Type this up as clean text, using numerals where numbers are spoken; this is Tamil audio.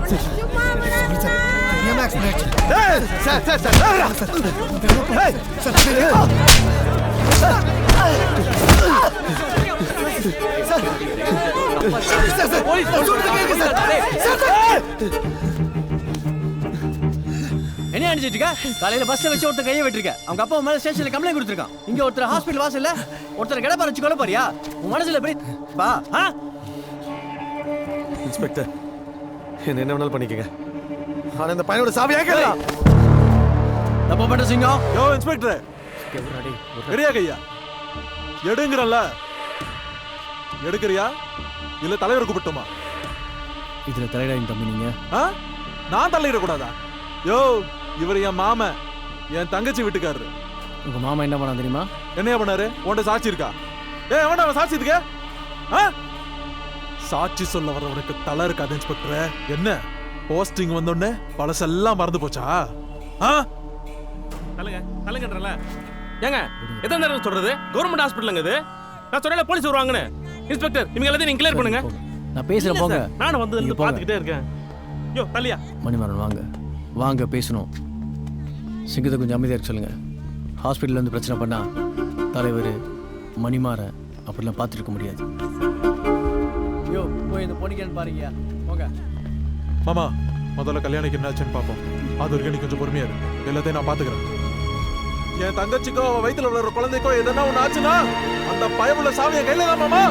என்ன அடிச்சிட்டு காலையில பஸ்ல வச்சு ஒருத்தர் கையை விட்டுருக்க. அவங்க அப்பா மேல ஸ்டேஷன்ல கம்ப்ளைண்ட் கொடுத்துருக்கான். இங்க ஒருத்தர் ஹாஸ்பிட்டல் வாசல்ல ஒருத்தர் கடை பறிச்சு கொள்ள போறியா? உன் மனசுல எப்படி பா? இன்ஸ்பெக்டர், என்ன வேணாலும் பண்ணிக்கங்க. ஆனா இந்த பையனோட சாவியா கேளா? தப்பு பண்ற சிங்கம். யோ இன்ஸ்பெக்டர், ரெடியா கையா? எடுங்கறல்ல. எடுக்கறியா இல்ல தலைவர் கூப்பிட்டுமா? இதுல தலையிடாதீங்க தம்பி. நீங்க நான் தலையிட கூடாதா? யோ, இவர் என் மாமன், என் தங்கச்சி வீட்டுக்காரரு. உங்க மாமா என்ன பண்ணா தெரியுமா? என்னையா பண்ணாரு? உன்ட சாட்சி இருக்கா? எவன்டா அவன் சாட்சி இதுக்கு? சாட்சி சொல்ல வரவனுக்கு தலை இருக்காது இன்ஸ்பெக்டர். என்ன போஸ்டிங் வந்தோடனே பழசெல்லாம் மறந்து போச்சா? தலைங்கன்றல ஏங்க எத்தனை நேரம் சொல்றது? கவர்மெண்ட் ஹாஸ்பிட்டலுங்க இது. நான் சொன்னல போலீஸ் வருவாங்கன்னு. இன்ஸ்பெக்டர், இவங்க எல்லாத்தையும் நீங்க கிளியர் பண்ணுங்க. நான் பேசுறேன் போங்க. நானும் வந்து பாத்துக்கிட்டே இருக்கேன். யோ தள்ளியா. மணிமாறன் வாங்க வாங்க பேசணும். சிங்கத்தை கொஞ்சம் அமைதியாக இருக்க சொல்லுங்க. ஹாஸ்பிட்டலில் வந்து பிரச்சனை பண்ணா தலைவர் மணிமாறன் அப்படிலாம் பார்த்துருக்க முடியாது. ஐயோ போய் இந்த பொண்ணுக்கு பாருங்க போங்க. மாமா, முதல்ல கல்யாணிக்கு என்னாச்சுன்னு பார்ப்போம். அது வரைக்கும் நீ கொஞ்சம் பொறுமையா இரு. எல்லாத்தையும் நான் பாத்துக்கிறேன். என் தங்கச்சிக்கோ அவ வயிற்றுல விளையாடுற குழந்தைக்கோ எதனா ஒண்ணு ஆச்சுன்னா அந்த பயமுள்ள சாவியை கையில தான் மாமா.